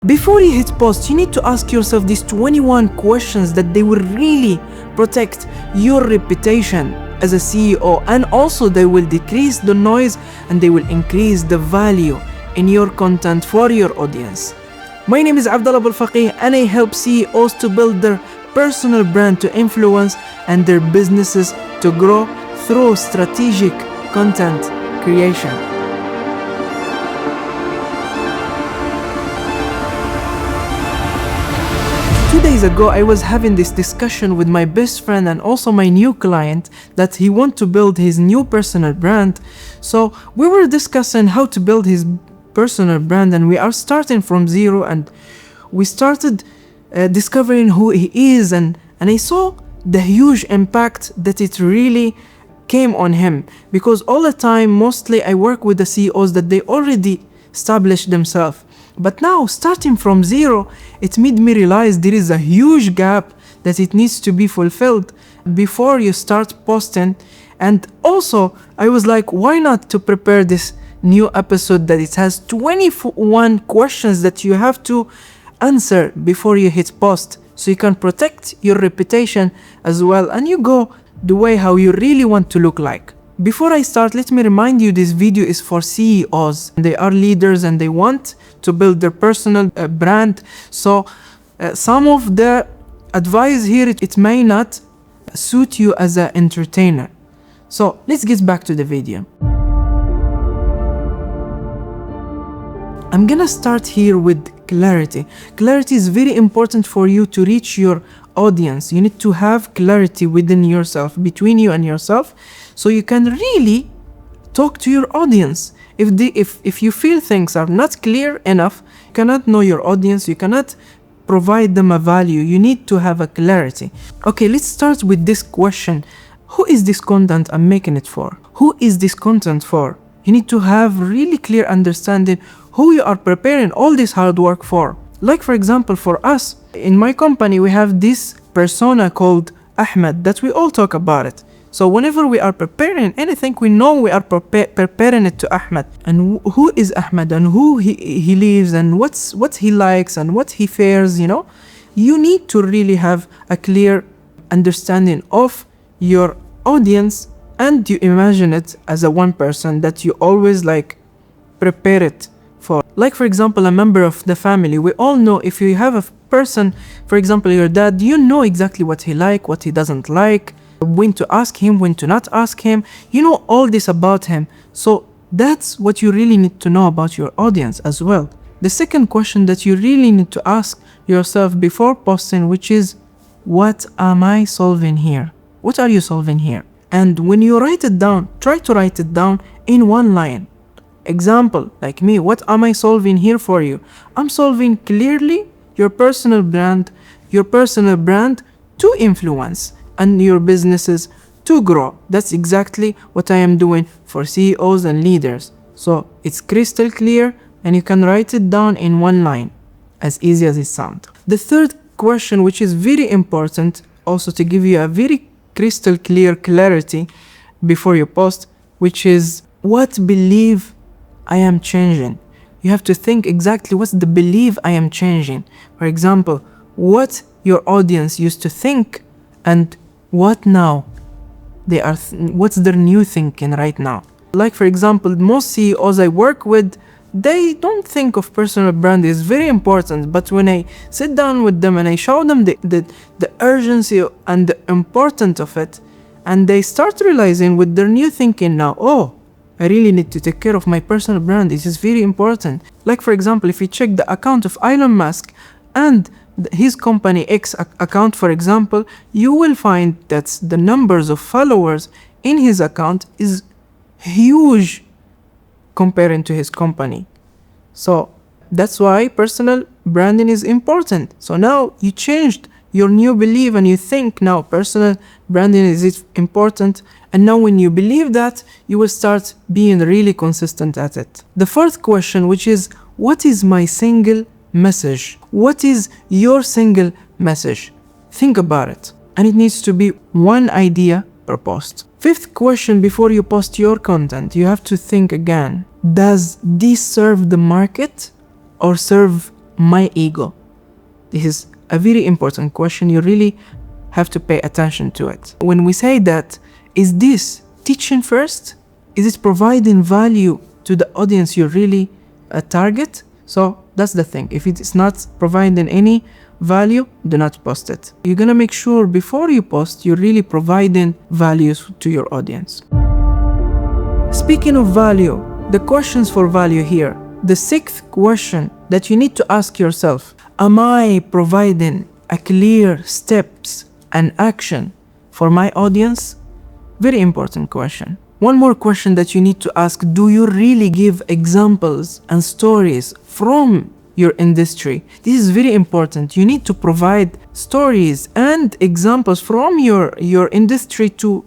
Before you hit post, you need to ask yourself these 21 questions that they will really protect your reputation as a CEO, and also they will decrease the noise and they will increase the value in your content for your audience. My name is Abdallah Abulfaqih, and I help CEOs to build their personal brand to influence and their businesses to grow through strategic content creation. 2 days ago, I was having this discussion with my best friend and also my new client that he wants to build his new personal brand. So we were discussing how to build his personal brand, and we are starting from zero, and we started discovering who he is, and I saw the huge impact that it really came on him, because all the time mostly I work with the CEOs that they already established themselves. But now, starting from zero, it made me realize there is a huge gap that it needs to be fulfilled before you start posting. And also, I was like, why not to prepare this new episode that it has 21 questions that you have to answer before you hit post, so you can protect your reputation as well, and you go the way how you really want to look like. Before I start, let me remind you, this video is for CEOs. They are leaders and they want to build their personal brand. So some of the advice here, it may not suit you as an entertainer. So let's get back to the video. I'm gonna start here with clarity. Clarity is very important for you to reach your audience. You need to have clarity within yourself, between you and yourself, so you can really talk to your audience. If you feel things are not clear enough, you cannot know your audience, you cannot provide them a value. You need to have a clarity. Okay, let's start with this question. Who is this content I'm making it for? Who is this content for? You need to have really clear understanding who you are preparing all this hard work for. Like for example, for us, in my company, we have this persona called Ahmed that we all talk about it. So whenever we are preparing anything, we know we are preparing it to Ahmed. And who is Ahmed, and who he lives, and what he likes and what he fears, you know? You need to really have a clear understanding of your audience, and you imagine it as a one person that you always like prepare it for. Like for example, a member of the family. We all know, if you have a person, for example your dad, you know exactly what he like, what he doesn't like, when to ask him, when to not ask him. You know all this about him. So that's what you really need to know about your audience as well. The second question that you really need to ask yourself before posting, which is, what am I solving here? What are you solving here? And when you write it down, try to write it down in one line. Example, like me, what am I solving here for you? I'm solving clearly your personal brand to influence and your businesses to grow. That's exactly what I am doing for CEOs and leaders. So it's crystal clear, and you can write it down in one line, as easy as it sounds. The third question, which is very important also to give you a very crystal clear clarity before you post, which is, what belief I am changing? You have to think exactly what's the belief I am changing. For example, what your audience used to think and what now they are, what's their new thinking right now. Like for example, most CEOs I work with, they don't think of personal brand is very important, but when I sit down with them and I show them the urgency and the importance of it, and they start realizing with their new thinking now, oh, I really need to take care of my personal brand. It is very important. Like for example, if you check the account of Elon Musk and his company X account, for example, you will find that the numbers of followers in his account is huge comparing to his company. So that's why personal branding is important. So now you changed your new belief and you think now personal branding is important, and now when you believe that, you will start being really consistent at it. The fourth question, which is, what is my single message? What is your single message? Think about it, and it needs to be one idea per post. Fifth question, before you post your content, you have to think again, does this serve the market or serve my ego? This is a very important question. You really have to pay attention to it. When we say that, is this teaching first? Is it providing value to the audience you really target? So that's the thing. If it is not providing any value, do not post it. You're gonna make sure before you post, you're really providing values to your audience. Speaking of value, the questions for value here. The sixth question that you need to ask yourself, am I providing a clear steps and action for my audience? Very important question. One more question that you need to ask, do you really give examples and stories from your industry? This is very important. You need to provide stories and examples from your industry to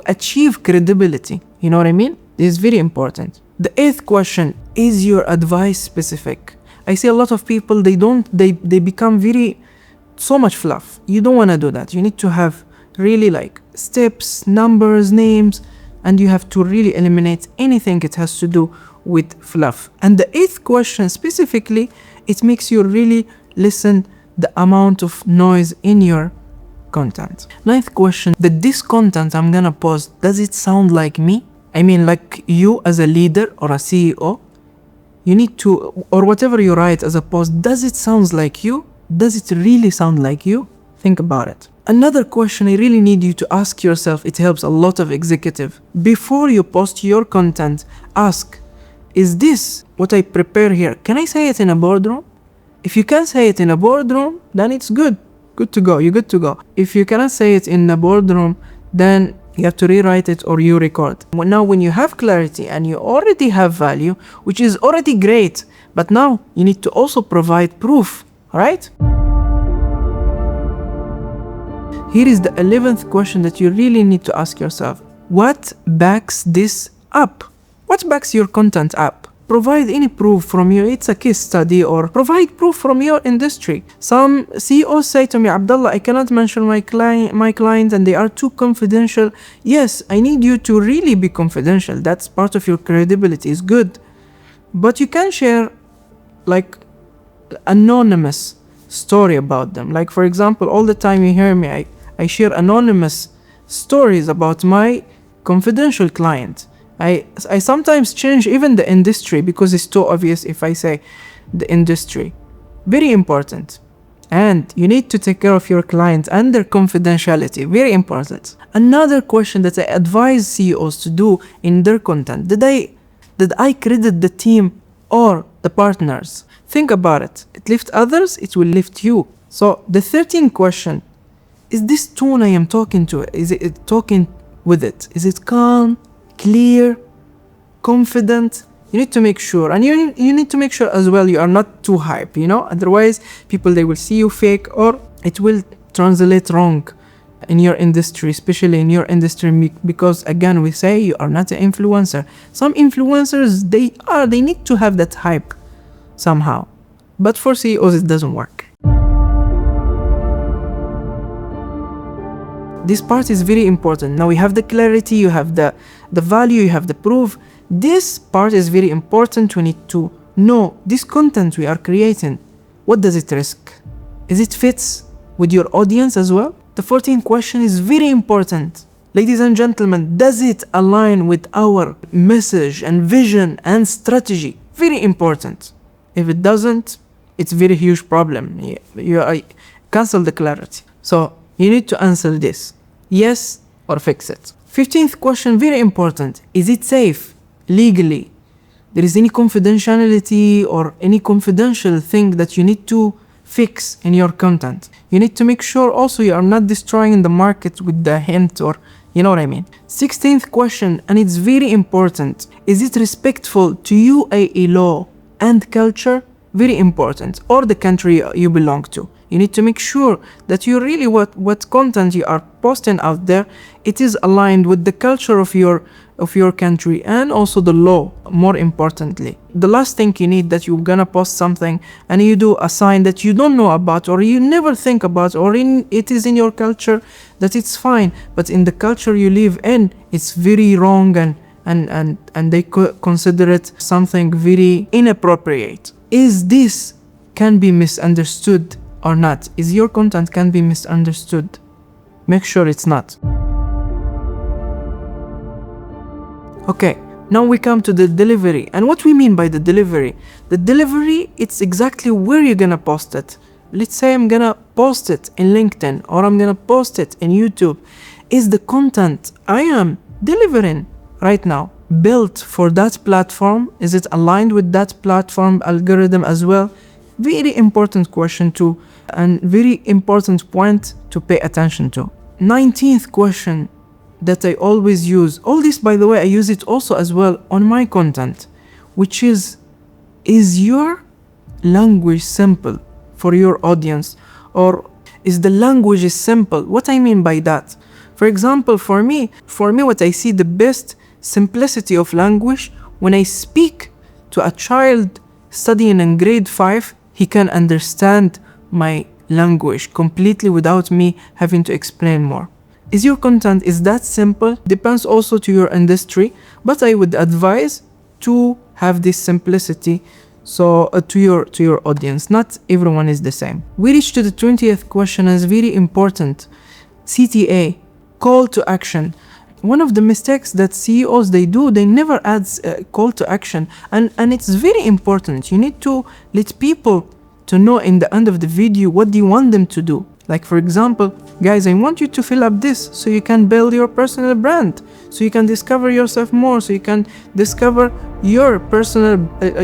achieve credibility. You know what I mean? This is very important. The eighth question, is your advice specific? I see a lot of people, they become so much fluff. You don't want to do that. You need to have really like steps, numbers, names, and you have to really eliminate anything it has to do with fluff. And the eighth question specifically, it makes you really listen the amount of noise in your content. Ninth question, that this content I'm gonna post, does it sound like me? I mean, like you as a leader or a CEO, you need to, or whatever you write as a post, does it sound like you? Does it really sound like you? Think about it. Another question I really need you to ask yourself, it helps a lot of executive. Before you post your content, ask, is this what I prepare here? Can I say it in a boardroom? If you can say it in a boardroom, then it's good. Good to go. You're good to go. If you cannot say it in a boardroom, then you have to rewrite it or you record. Now, when you have clarity and you already have value, which is already great, but now you need to also provide proof, all right? Here is the 11th question that you really need to ask yourself. What backs this up? What backs your content up? Provide any proof from you. It's a case study, or provide proof from your industry. Some CEOs say to me, Abdullah, I cannot mention my clients and they are too confidential. Yes, I need you to really be confidential. That's part of your credibility. It's good. But you can share like anonymous story about them. Like, for example, all the time you hear me, I share anonymous stories about my confidential client. I sometimes change even the industry because it's too obvious if I say the industry. Very important. And you need to take care of your clients and their confidentiality. Very important. Another question that I advise CEOs to do in their content. Did I credit the team or the partners? Think about it. It lifts others, it will lift you. So the 13th question, is this tone I am talking to, is it talking with it? Is it calm, clear, confident? You need to make sure, and you need to make sure as well you are not too hype, otherwise people, they will see you fake, or it will translate wrong in your industry, especially in your industry, because again we say you are not an influencer. Some influencers, they need to have that hype somehow, but for CEOs it doesn't work. This part is very important. Now we have the clarity, you have the value, you have the proof. This part is very important. We need to know this content we are creating, what does it risk? Is it fits with your audience as well? The 14th question is very important. Ladies and gentlemen, does it align with our message and vision and strategy? Very important. If it doesn't, it's a very huge problem. You cancel the clarity. So you need to answer this. Yes or fix it. 15th question, very important. Is it safe legally? There is any confidentiality or any confidential thing that you need to fix in your content? You need to make sure also you are not destroying the market with the hint, or you know what I mean. 16th question, and it's very important. Is it respectful to UAE law and culture? Very important. Or the country you belong to. You need to make sure that you really what content you are posting out there, it is aligned with the culture of your country and also the law, more importantly. The last thing you need, that you're gonna post something and you do a sign that you don't know about or you never think about, or it is in your culture, that it's fine, but in the culture you live in, it's very wrong and they consider it something very inappropriate. Is this can be misunderstood or not? Is your content can be misunderstood? Make sure it's not. Okay, now we come to the delivery. And what we mean by the delivery? The delivery, it's exactly where you're gonna post it. Let's say I'm gonna post it in LinkedIn, or I'm gonna post it in YouTube. Is the content I am delivering right now built for that platform? Is it aligned with that platform algorithm as well? Very important question too, and very important point to pay attention to. 19th question that I always use, all this by the way, I use it also as well on my content, which is your language simple for your audience, or is the language is simple? What I mean by that, for example, for me what I see the best simplicity of language, when I speak to a child studying in grade 5, he can understand my language completely without me having to explain more. Is your content is that simple? Depends also to your industry, but I would advise to have this simplicity so to your audience. Not everyone is the same. We reach to the 20th question, is very important. CTA, call to action. One of the mistakes that CEOs they do, they never add call to action, and it's very important. You need to let people to know in the end of the video what do you want them to do. Like for example, guys, I want you to fill up this so you can build your personal brand, so you can discover yourself more, so you can discover your personal,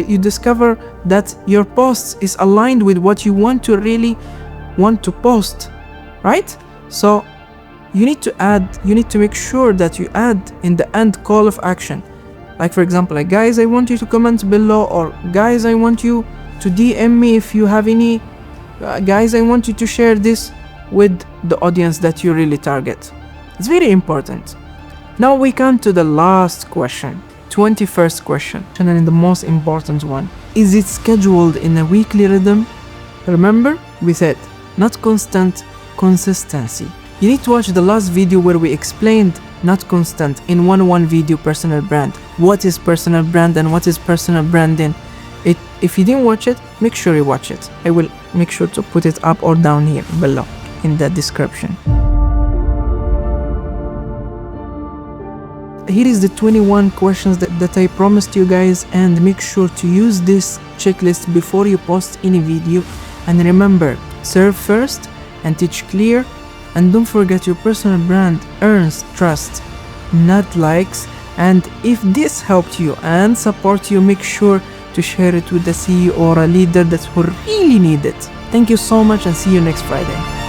you discover that your post is aligned with what you want to really want to post, right? So you need to make sure that you add in the end call of action. Like for example, like guys, I want you to comment below, or guys, I want you to DM me if you have any, guys, I want you to share this with the audience that you really target. It's very important. Now we come to the last question, 21st question, and the most important one. Is it scheduled in a weekly rhythm? Remember, we said not constant, consistency. You need to watch the last video where we explained not constant in one video personal brand. What is personal brand and what is personal branding? If you didn't watch it, make sure you watch it. I will make sure to put it up or down here below in the description. Here is the 21 questions that I promised you guys, and make sure to use this checklist before you post any video. And remember, serve first and teach clear, and don't forget your personal brand earns trust, not likes. And if this helped you and support you, make sure to share it with a CEO or a leader that will really need it. Thank you so much, and see you next Friday.